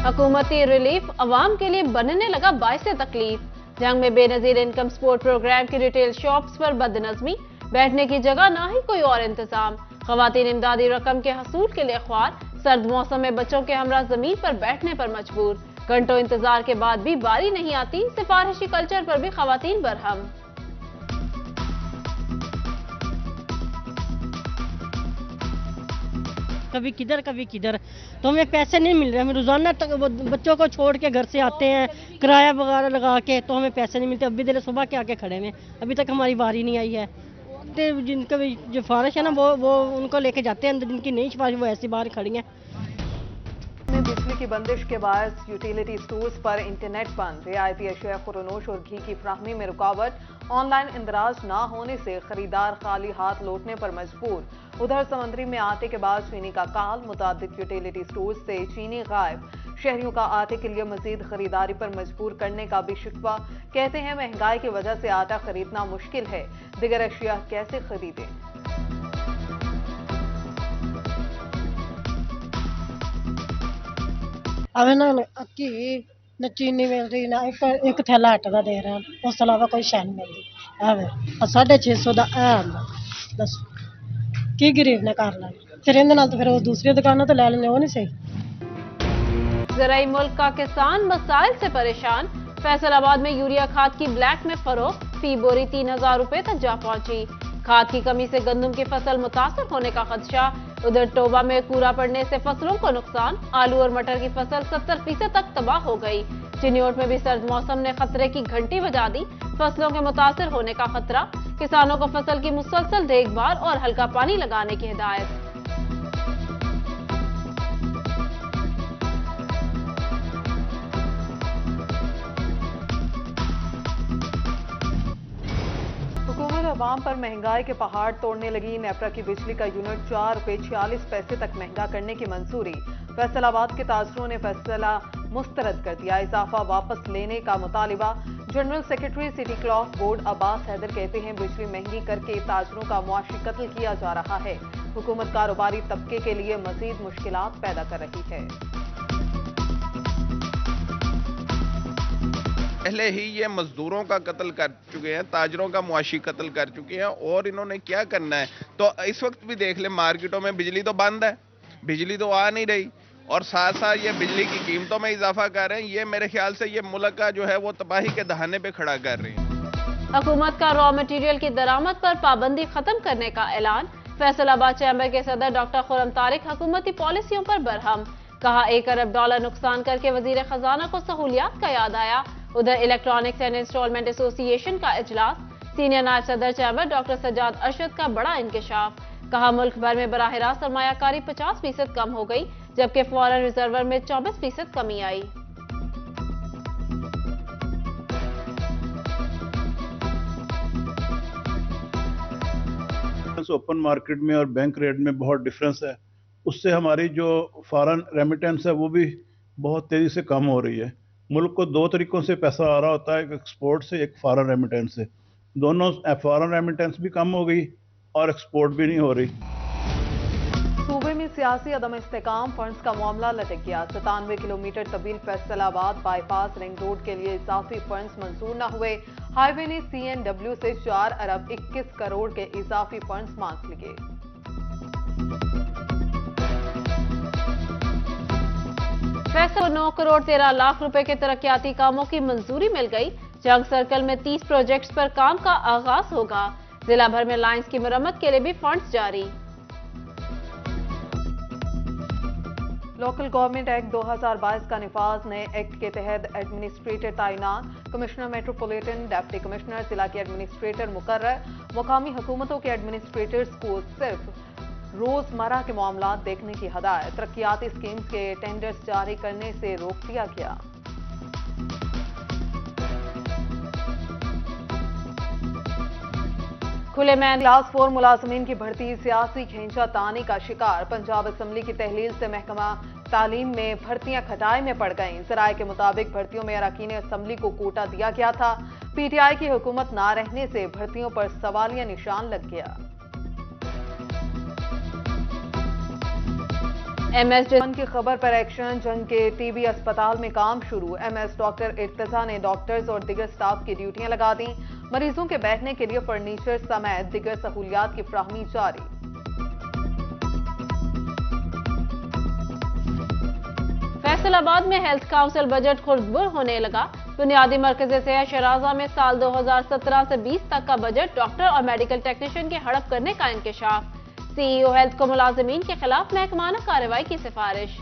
हुकूमती रिलीफ अवाम के लिए बनने लगा बाइसे तकलीफ। जंग में बेनजीर इनकम सपोर्ट प्रोग्राम की रिटेल शॉप्स पर बदनज़मी, बैठने की जगह ना ही कोई और इंतजाम। खवातीन इमदादी रकम के हसूल के लिए ख्वार, सर्द मौसम में बच्चों के हमरा जमीन पर बैठने पर मजबूर। घंटों इंतजार के बाद भी बारी नहीं आती, सिफारिशी कल्चर पर भी खवातीन बरहम। कभी किधर तो हमें पैसे नहीं मिल रहे। हम रोजाना तक बच्चों को छोड़ के घर से आते हैं किराया वगैरह लगा के, तो हमें पैसे नहीं मिलते। अभी देर सुबह के आके खड़े हैं, अभी तक हमारी बारी नहीं आई है। तो जिनका भी जो फारिश है ना वो उनको लेके जाते हैं, जिनकी नहीं सिफारिश वो ऐसी बाहर खड़ी हैं। बिजली की बंदिश के बायस यूटिलिटी स्टोर्स पर इंटरनेट बंद, रियायती अशिया खुरनोश और घी की फ्राहमी में रुकावट, ऑनलाइन इंदराज ना होने से खरीदार खाली हाथ लौटने पर मजबूर। उधर समंदरी में आटे के बाद चीनी का काल, मुताबिक यूटिलिटी स्टोर्स से चीनी गायब। शहरियों का आटे के लिए मजीद खरीदारी पर मजबूर करने का भी शिकवा। कहते हैं महंगाई की वजह से आटा खरीदना मुश्किल है, दिगर अशिया कैसे खरीदें। अब ना अक्की न चीनी मिल रही ना एक थैला आटे का दे रहे हैं, उस अलावा कोई शै नहीं मिल रही। अब 650 का दस की गरीब ने कर ला, फिर इन फिर वो दूसरी दुकानों तो ले लेने, वो नहीं सही। ज़राई मुल्क का किसान मसाइल से परेशान, फैसलाबाद में यूरिया खाद की ब्लैक में फरोख्त, फी बोरी 3000 रुपए तक जा पहुंची। खाद की कमी से गंदम की फसल मुतासर होने का खदशा। उधर टोबा में कूड़ा पड़ने से फसलों को नुकसान, आलू और मटर की फसल 70% तक तबाह हो गई। चिन्योट में भी सर्द मौसम ने खतरे की घंटी बजा दी, फसलों के मुतासर होने का खतरा। किसानों को फसल की मुसलसल देखभाल और हल्का पानी लगाने की हिदायत। अवाम पर महंगाई के पहाड़ तोड़ने लगी। नेपरा की बिजली का यूनिट 4 रुपए 46 पैसे तक महंगा करने की मंजूरी। फैसलाबाद के ताजरों ने फैसला मुस्तरद कर दिया, इजाफा वापस लेने का मुतालिबा। General secretary city clock board Abbas Haider कहते हैं बिजली महंगी करके ताजरों का मुआशी कत्ल किया जा रहा है। हुकूमत कारोबारी तबके के लिए मजीद मुश्किलात पैदा कर रही है। पहले ही ये मजदूरों का कत्ल कर चुके हैं, ताजरों का मुआशी कत्ल कर चुके हैं, और इन्होंने क्या करना है। तो इस वक्त भी देख ले, मार्केटों में बिजली तो बंद है, बिजली तो आ नहीं रही, और साथ साथ ये बिजली की कीमतों में इजाफा कर रहे हैं। ये मेरे ख्याल से ये मुल्क का जो है वो तबाही के दहाने पे खड़ा कर रही है। हुकूमत का रॉ मटेरियल की दरामद पर पाबंदी खत्म करने का ऐलान। फैसलाबाद चैम्बर के सदर डॉक्टर खुर्रम तारिक हुकूमती पॉलिसियों पर बरहम, कहा $1 अरब नुकसान करके वजीर खजाना को सहूलियात का याद आया। उधर इलेक्ट्रॉनिक्स एंड इंस्टॉलमेंट एसोसिएशन का इजलास, सीनियर नायब सदर चैम्बर डॉक्टर सज्जाद अरशद का बड़ा इंकशाफ। कहा मुल्क भर में बराह रास्त सरमायाकारी 50% कम हो गई, जबकि फॉरेन रिजर्वर में 24% कमी आई। ओपन मार्केट में और बैंक रेट में बहुत डिफरेंस है, उससे हमारी जो फॉरेन रेमिटेंस है वो भी बहुत तेजी से कम हो रही है। मुल्क को दो तरीकों से पैसा आ रहा होता है, एक एक्सपोर्ट से, एक फॉरेन रेमिटेंस से। दोनों फॉरेन रेमिटेंस भी कम हो गई और एक्सपोर्ट भी नहीं हो रही। सूबे में सियासी अदम इस्तेकाम, फंड्स का मामला लटक गया। 97 किलोमीटर तवील फैसलाबाद बाईपास रिंग रोड के लिए इजाफी फंड्स मंजूर न हुए। हाईवे ने CNW से 4 अरब 21 करोड़ के इजाफी फंड्स मांग लिए। फैसल को 9 करोड़ 13 लाख रुपए के तरक्याती कामों की मंजूरी मिल गई। जंग सर्कल में 30 प्रोजेक्ट्स पर काम का आगाज होगा। जिला भर में लाइंस की मरम्मत के लिए भी फंड्स जारी। लोकल गवर्नमेंट एक्ट 2022 का निफाज। नए एक्ट के तहत एडमिनिस्ट्रेटर तैनात, कमिश्नर मेट्रोपॉलिटन, डिप्टी कमिश्नर, जिला के एडमिनिस्ट्रेटर मुकर्रर। मुकामी हुकूमतों के एडमिनिस्ट्रेटर्स को सिर्फ रोजमर्रा के मामला देखने की हदायत। तरक्याती स्कीम्स के टेंडर्स जारी करने से रोक दिया गया। खुले मैन क्लास 4 मुलाजमीन की भर्ती सियासी खींचातानी का शिकार। पंजाब असम्बली की तहलील से महकमा तालीम में भर्तियां खटाई में पड़ गईं। जराये के मुताबिक भर्तियों में अरकान असम्बली को कोटा दिया गया था। PTI की हुकूमत ना रहने से भर्तियों पर सवालिया निशान लग गया। MS की खबर पर एक्शन। जंग के टीबी अस्पताल में काम शुरू। MS डॉक्टर इर्तजा ने डॉक्टर्स और दिगर स्टाफ की ड्यूटियां लगा दी। मरीजों के बैठने के लिए फर्नीचर समेत दिगर सहूलियात की फ्राहमी जारी। फैसलाबाद में हेल्थ काउंसिल बजट खुर्दबुर होने लगा। बुनियादी मरकज़ सेहत शराजा में साल 2017 से 20 तक का बजट डॉक्टर और मेडिकल टेक्नीशियन के हड़प करने का इंकशाफ। CEO हेल्थ को मुलाजिमीन के खिलाफ महकमाना कार्रवाई की सिफारिश।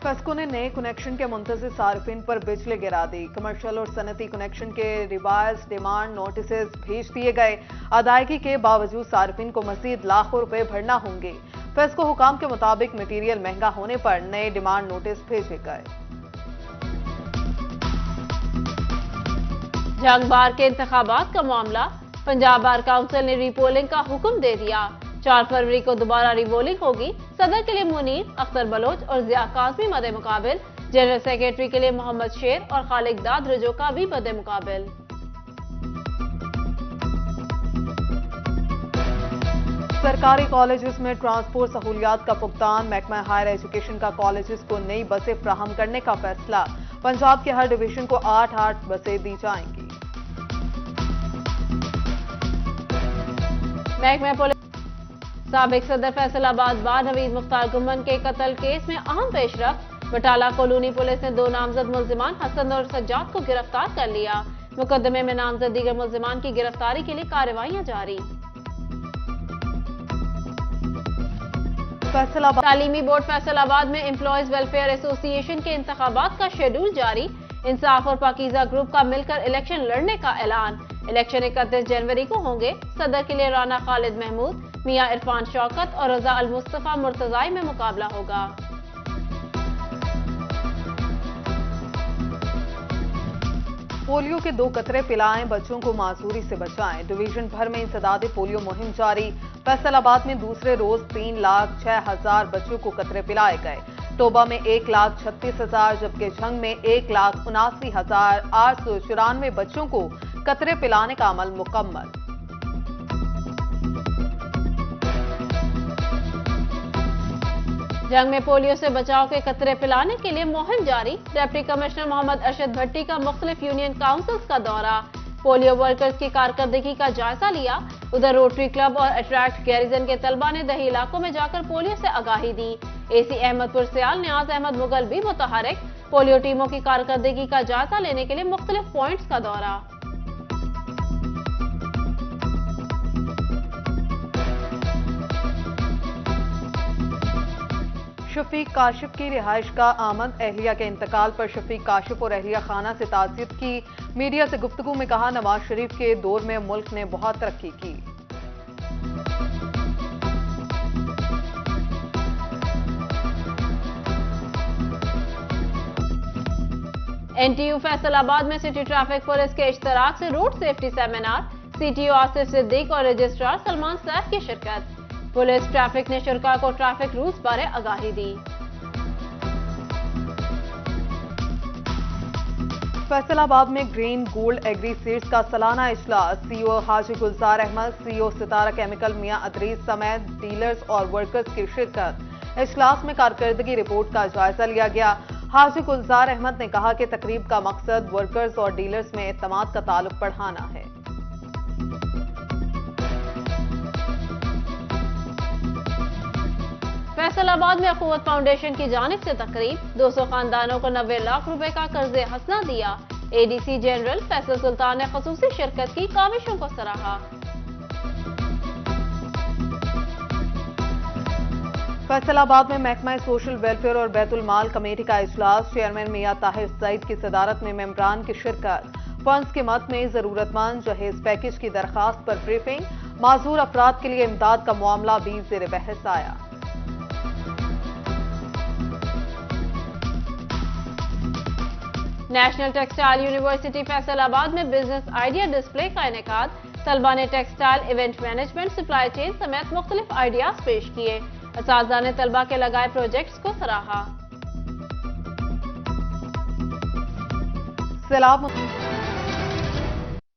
फेस्को ने नए कनेक्शन के मुंतज़िर सार्फिन पर बिजली गिरा दी। कमर्शियल और सनती कनेक्शन के रिवाइज डिमांड नोटिस भेज दिए गए। अदायगी के बावजूद सार्फिन को मजीद लाखों रुपए भरना होंगे। फेस्को हुकाम के मुताबिक मटीरियल महंगा होने पर नए डिमांड नोटिस भेजे गए। जंग बार के इंतखाबात का मामला। पंजाब बार काउंसिल ने रीपोलिंग का हुक्म दे दिया। 4 फरवरी को दोबारा रीपोलिंग होगी। सदर के लिए मुनीर, अख्तर बलोच और जिया काज़मी मदे मुकाबिल। जनरल सेक्रेटरी के लिए मोहम्मद शेर और खालिद दादरजो का भी मदे मुकाबिल। सरकारी कॉलेजेस में ट्रांसपोर्ट सहूलियात का भुगतान। महकमा हायर एजुकेशन का कॉलेजेस को नई बसें फ्राहम करने का फैसला। पंजाब के हर डिवीजन को 8-8 बसें दी जाएंगी। महकमा पुलिस साबिक सदर फैसलाबाद बार नवीद मुख्तार गुमन के कत्ल केस में अहम पेशरफ। बटाला कॉलोनी पुलिस ने 2 नामजद मुल्जिमान हसन और सज्जाद को गिरफ्तार कर लिया। मुकदमे में नामजद दीगर मुल्जिमान की गिरफ्तारी के लिए कार्रवाइयां जारी। फैसलाबाद तालीमी बोर्ड फैसलाबाद में एम्प्लॉयज वेलफेयर एसोसिएशन के इंतखाबात का शेड्यूल जारी। इंसाफ और पाकीजा ग्रुप का मिलकर इलेक्शन लड़ने का ऐलान। इलेक्शन 31 जनवरी को होंगे। सदर के लिए राना खालिद महमूद, मियां इरफान शौकत और रजा अल मुस्तफा मुर्तजाई में मुकाबला होगा। पोलियो के 2 कतरे पिलाएं, बच्चों को मासूरी से बचाएं। डिवीजन भर में इंसदाद पोलियो मुहिम जारी। फैसलाबाद में दूसरे रोज 3,06,000 बच्चों को कतरे पिलाए गए। तोबा में 1,36,000 जबकि झंग में 1,79,894 बच्चों को कतरे पिलाने का अमल मुकम्मल। जंग में पोलियो से बचाव के कतरे पिलाने के लिए मुहिम जारी। डिप्टी कमिश्नर मोहम्मद अरशद भट्टी का मुख्तलिफ यूनियन काउंसिल्स का दौरा। पोलियो वर्कर्स की कारकर्दगी का जायजा लिया। उधर रोटरी क्लब और अट्रैक्ट गैरिजन के तलबा ने दही इलाकों में जाकर पोलियो से आगाही दी। AC अहमदपुर सियाल न्याज अहमद मुगल भी मुतहरिक। पोलियो टीमों की कारकर्दगी का जायजा लेने के लिए मुख्तलिफ पॉइंट्स का दौरा। शफीक काशिफ की रिहाइश का आमद। अहलिया के इंतकाल पर शफीक काशिफ और अहलिया खाना से ताज़ियत की। मीडिया से गुफ्तगू में कहा, नवाज शरीफ के दौर में मुल्क ने बहुत तरक्की की। NTU फैसलाबाद में सिटी ट्रैफिक पुलिस के इश्तराक से road safety seminar. CTO Asif Siddique और रजिस्ट्रार सलमान सैफ की शिरकत। पुलिस ट्रैफिक ने शुरका को ट्रैफिक रूल्स बारे आगाही दी। फैसलाबाद में ग्रीन गोल्ड एग्री सीड्स का सालाना इजलास। CEO हाजी गुलजार अहमद, CEO सितारा केमिकल मियां अदरीस समेत डीलर्स और वर्कर्स की शिरकत। इजलास में कारकर्दगी रिपोर्ट का जायजा लिया गया। हाजी गुलजार अहमद ने कहा कि तकरीब का मकसद वर्कर्स और डीलर्स में एतमाद का ताल्लुक बढ़ाना है। फैसलाबाद में अखुवत फाउंडेशन की जानिब से तकरीब। 200 खानदानों को 90 लाख रुपए का कर्जे हसना दिया। ADC जनरल फैसल सुल्तान ने खसूसी शिरकत की, काविशों को सराहा। फैसलाबाद में महकमा सोशल वेलफेयर और बैतुल माल कमेटी का इजलास। चेयरमैन मियां ताहिर सईद की सदारत में मेंबरान की शिरकत। फंड्स की मद में जरूरतमंद जहेज पैकेज की दरखास्त पर ब्रीफिंग। माजूर अफराद के लिए इमदाद का मामला भी ज़ेर बहस आया। नेशनल टेक्सटाइल यूनिवर्सिटी फैसलाबाद में बिजनेस आइडिया डिस्प्ले का इनेकाद। तलबा ने textile event management, supply chain समेत मुख्तलिफ आइडियाज पेश किए। असातिज़ा ने तलबा के लगाए प्रोजेक्ट्स को सराहा। सैलाब